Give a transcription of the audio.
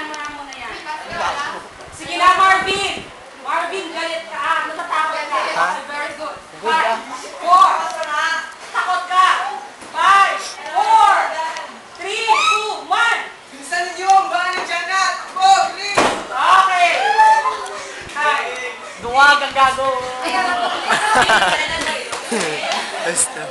Hayaan mo na muna yan. Sige na, Marvin! Marvin, galit ka. Natatakot ka. Very good. 5, 4. Takot ka. 5, 4, 3, 2, 1. Bilisan ninyo! Ang bahan dyan na! Takbo! Bilis! Okay. Duwag ang gago. Ayan, Basta.